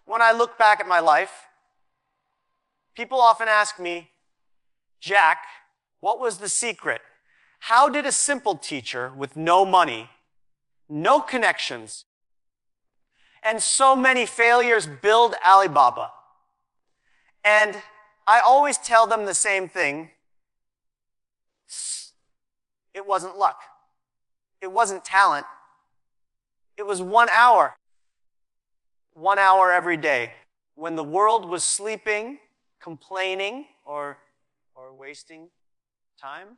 When I look back at my life, people often ask me, Jack, what was the secret? How did a simple teacher with no money, no connections, and so many failures build Alibaba? And I always tell them the same thing. It wasn't luck. It wasn't talent. It was 1 hour. 1 hour every day. When the world was sleeping, complaining, or wasting time,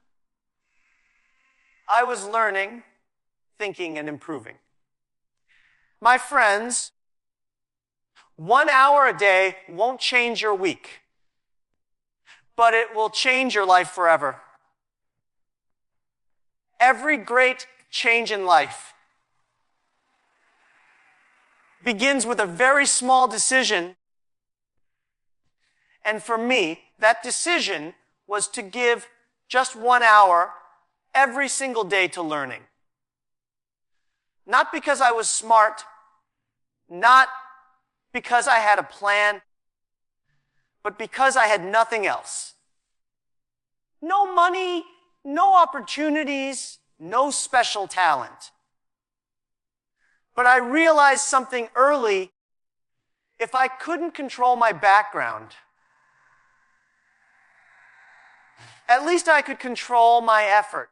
I was learning, thinking, and improving. My friends, 1 hour a day won't change your week, but it will change your life forever. Every great change in life begins with a very small decision. And for me, that decision was to give just 1 hour every single day to learning. Not because I was smart, not because I had a plan, but because I had nothing else. No money, no opportunities, no special talent. But I realized something early. If I couldn't control my background, at least I could control my effort.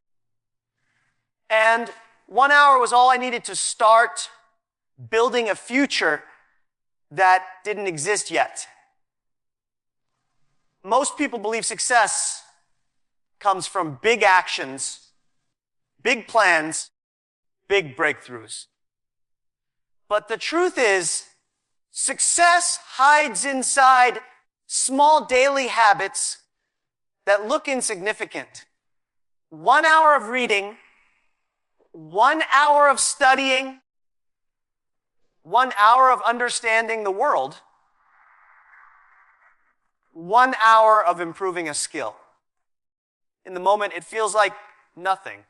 And 1 hour was all I needed to start building a future that didn't exist yet. Most people believe success comes from big actions, big plans, big breakthroughs. But the truth is, success hides inside small daily habits that look insignificant. 1 hour of reading, 1 hour of studying, 1 hour of understanding the world, 1 hour of improving a skill. In the moment, it feels like nothing.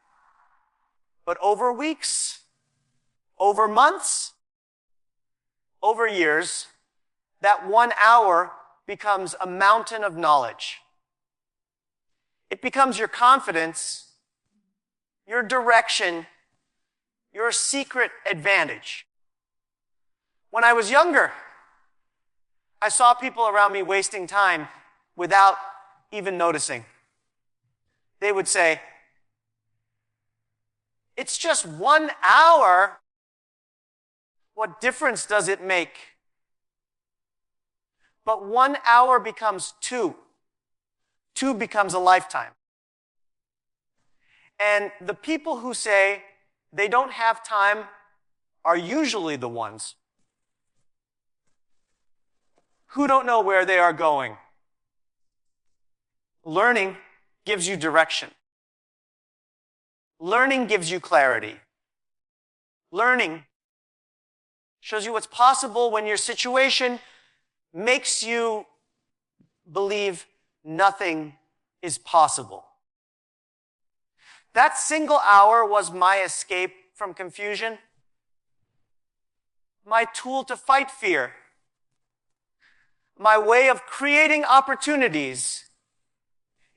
But over weeks, over months, over years, that 1 hour becomes a mountain of knowledge. It becomes your confidence, your direction, your secret advantage. When I was younger, I saw people around me wasting time without even noticing. They would say, "It's just 1 hour. What difference does it make?" But 1 hour becomes 2. 2 becomes a lifetime. And the people who say they don't have time are usually the ones who don't know where they are going. Learning gives you direction. Learning gives you clarity. Learning shows you what's possible when your situation makes you believe nothing is possible. That single hour was my escape from confusion, my tool to fight fear, my way of creating opportunities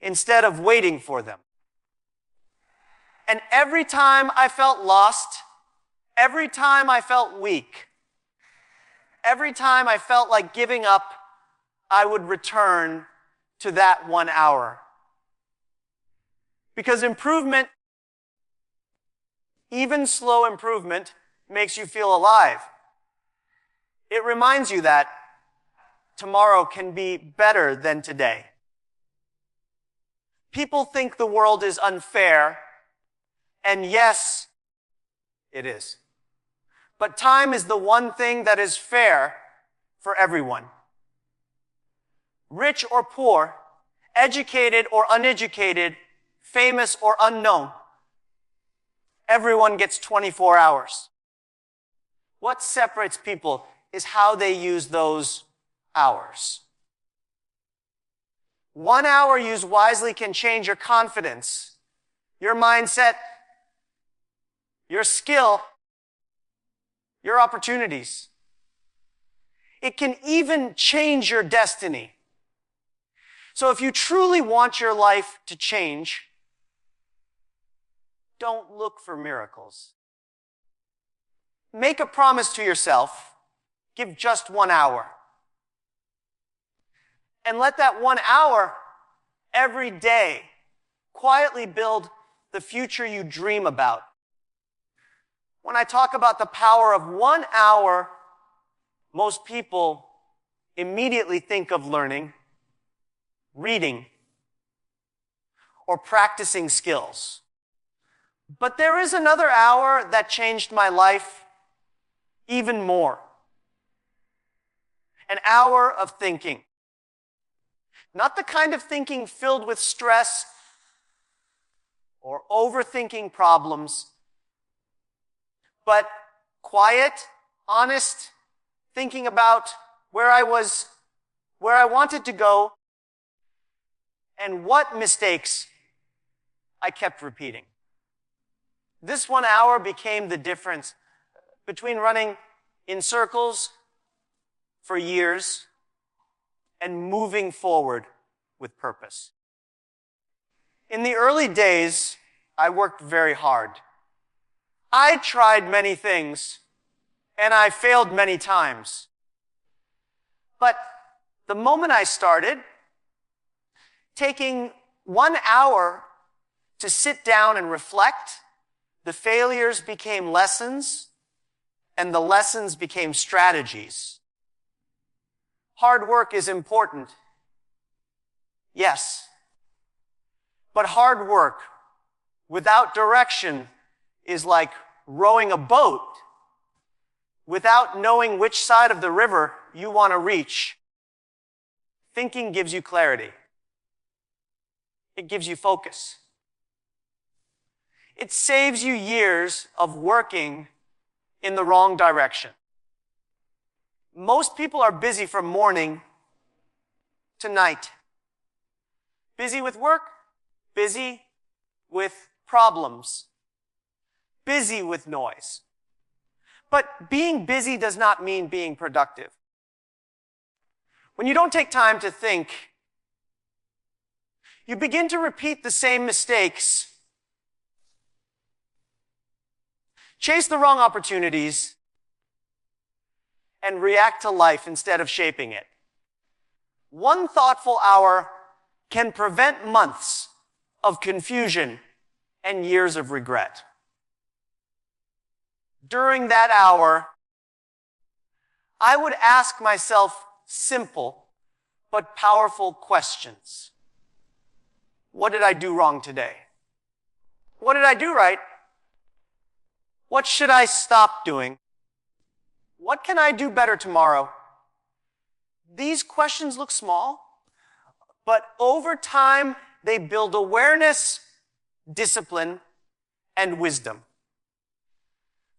instead of waiting for them. And every time I felt lost, every time I felt weak, every time I felt like giving up, I would return to that 1 hour. Because improvement, even slow improvement, makes you feel alive. It reminds you that tomorrow can be better than today. People think the world is unfair, and yes, it is. But time is the one thing that is fair for everyone. Rich or poor, educated or uneducated, famous or unknown, everyone gets 24 hours. What separates people is how they use those hours. 1 hour used wisely can change your confidence, your mindset, your skill, your opportunities. It can even change your destiny. So if you truly want your life to change, don't look for miracles. Make a promise to yourself. Give just 1 hour. And let that 1 hour every day quietly build the future you dream about. When I talk about the power of 1 hour, most people immediately think of learning, reading, or practicing skills. But there is another hour that changed my life even more. An hour of thinking. Not the kind of thinking filled with stress or overthinking problems, but quiet, honest thinking about where I wanted to go, and what mistakes I kept repeating. This 1 hour became the difference between running in circles for years and moving forward with purpose. In the early days, I worked very hard. I tried many things, and I failed many times. But the moment I started, taking 1 hour to sit down and reflect, the failures became lessons, and the lessons became strategies. Hard work is important. Yes. But hard work without direction is like rowing a boat without knowing which side of the river you want to reach. Thinking gives you clarity. It gives you focus. It saves you years of working in the wrong direction. Most people are busy from morning to night. Busy with work, busy with problems, busy with noise. But being busy does not mean being productive. When you don't take time to think, you begin to repeat the same mistakes, chase the wrong opportunities, and react to life instead of shaping it. 1 thoughtful hour can prevent months of confusion and years of regret. During that hour, I would ask myself simple but powerful questions. What did I do wrong today? What did I do right? What should I stop doing? What can I do better tomorrow? These questions look small, but over time, they build awareness, discipline, and wisdom.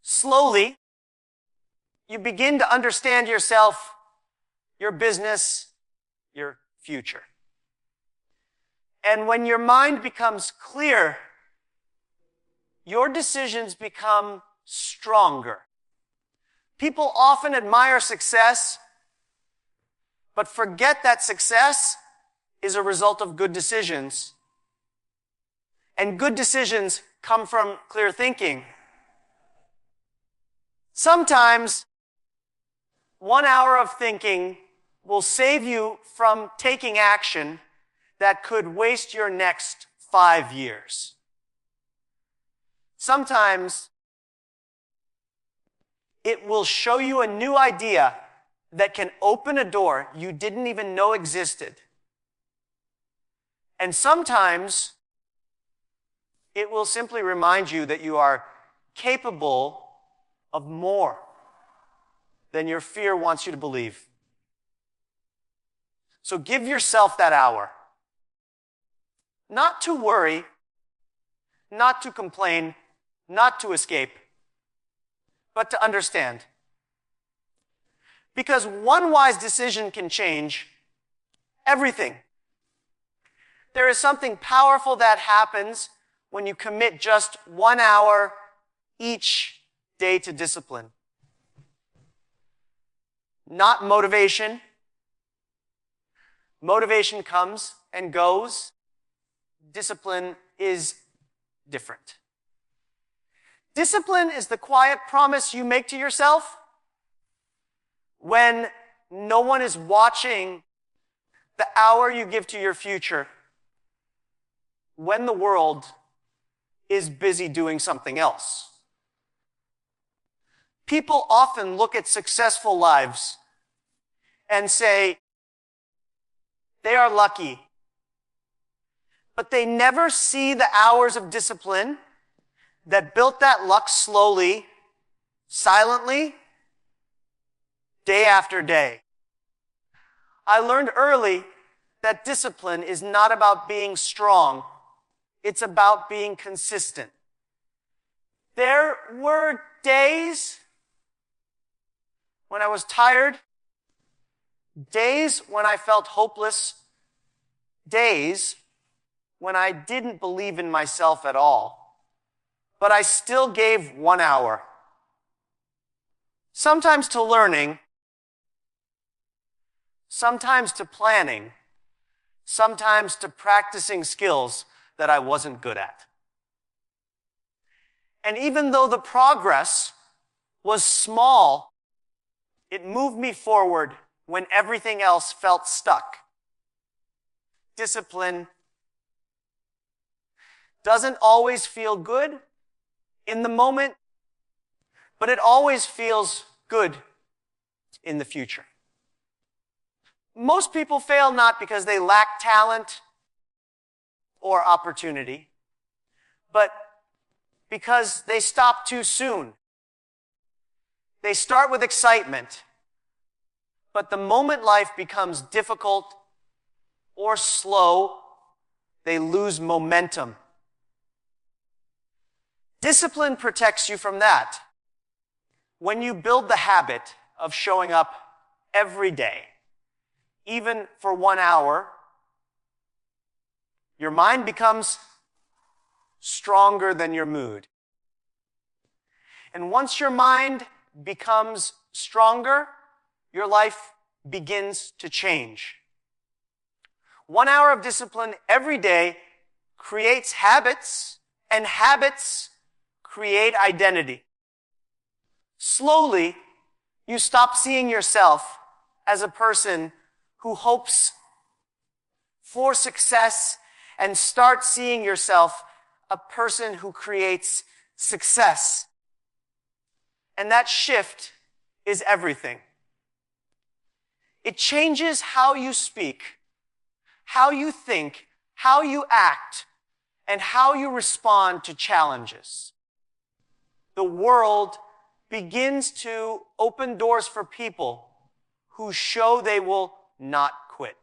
Slowly, you begin to understand yourself, your business, your future. And when your mind becomes clear, your decisions become stronger. People often admire success, but forget that success is a result of good decisions. And good decisions come from clear thinking. Sometimes 1 hour of thinking will save you from taking action that could waste your next 5 years. Sometimes it will show you a new idea that can open a door you didn't even know existed. And sometimes it will simply remind you that you are capable of more than your fear wants you to believe. So give yourself that hour. Not to worry, not to complain, not to escape, but to understand. Because 1 wise decision can change everything. There is something powerful that happens when you commit just 1 hour each day to discipline. not motivation. Motivation comes and goes. Discipline is different. Discipline is the quiet promise you make to yourself when no one is watching the hour you give to your future, when the world is busy doing something else. People often look at successful lives and say, they are lucky. But they never see the hours of discipline that built that luck slowly, silently, day after day. I learned early that discipline is not about being strong. It's about being consistent. There were days when I was tired, days when I felt hopeless, days when I didn't believe in myself at all. But I still gave 1 hour. Sometimes to learning, sometimes to planning, sometimes to practicing skills that I wasn't good at. And even though the progress was small, it moved me forward when everything else felt stuck. Discipline doesn't always feel good in the moment, but it always feels good in the future. Most people fail not because they lack talent or opportunity, but because they stop too soon. They start with excitement, but the moment life becomes difficult or slow, they lose momentum. Discipline protects you from that. When you build the habit of showing up every day, even for 1 hour, your mind becomes stronger than your mood. And once your mind becomes stronger, your life begins to change. 1 hour of discipline every day creates habits, and habits create identity. Slowly, you stop seeing yourself as a person who hopes for success and start seeing yourself a person who creates success. And that shift is everything. It changes how you speak, how you think, how you act, and how you respond to challenges. The world begins to open doors for people who show they will not quit.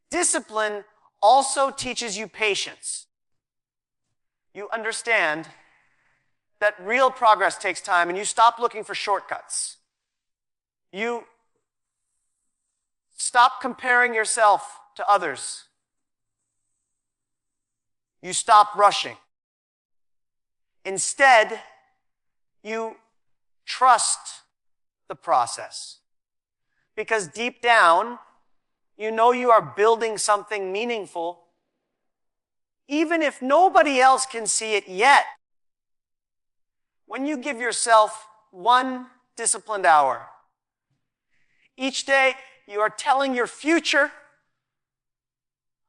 Discipline also teaches you patience. You understand that real progress takes time, and you stop looking for shortcuts. You stop comparing yourself to others. You stop rushing. Instead, you trust the process. Because deep down, you know you are building something meaningful, even if nobody else can see it yet. When you give yourself 1 disciplined hour, each day you are telling your future,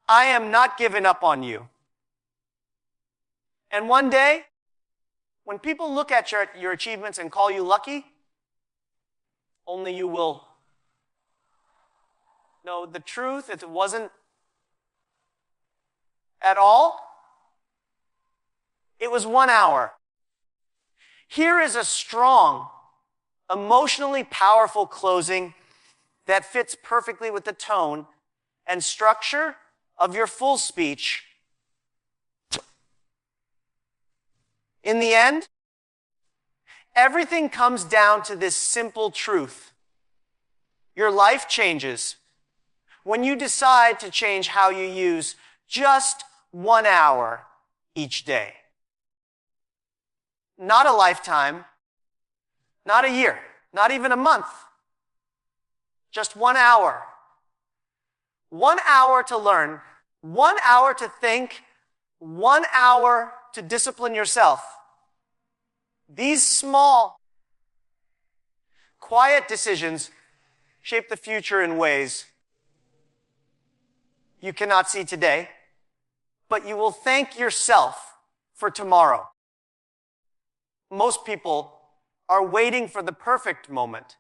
I am not giving up on you. And one day, when people look at your achievements and call you lucky, only you will know the truth. It wasn't at all. It was 1 hour. Here is a strong, emotionally powerful closing that fits perfectly with the tone and structure of your full speech. In the end, everything comes down to this simple truth. Your life changes when you decide to change how you use just 1 hour each day. Not a lifetime, not a year, not even a month, Just 1 hour. 1 hour to learn, 1 hour to think, 1 hour to discipline yourself. These small, quiet decisions shape the future in ways you cannot see today, but you will thank yourself for tomorrow. Most people are waiting for the perfect moment,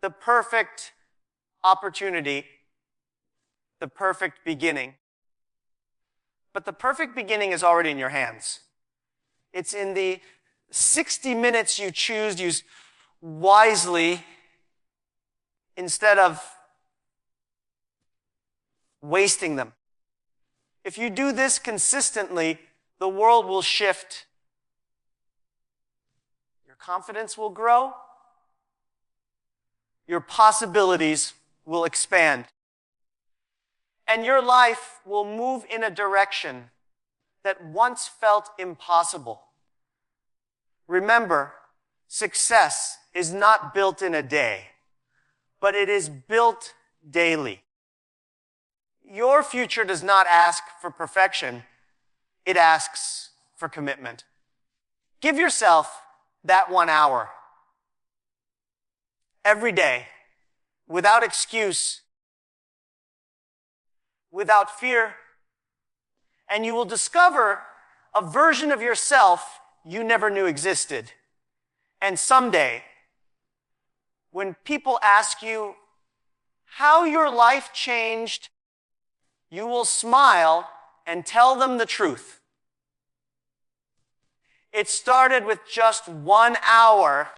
the perfect opportunity, the perfect beginning. But the perfect beginning is already in your hands. It's in the 60 minutes you choose to use wisely instead of wasting them. If you do this consistently, the world will shift. Your confidence will grow. Your possibilities will expand. And your life will move in a direction that once felt impossible. Remember, success is not built in a day, but it is built daily. Your future does not ask for perfection. It asks for commitment. Give yourself that 1 hour. Every day, without excuse, without fear, and you will discover a version of yourself you never knew existed. And someday, when people ask you how your life changed, you will smile and tell them the truth. It started with just 1 hour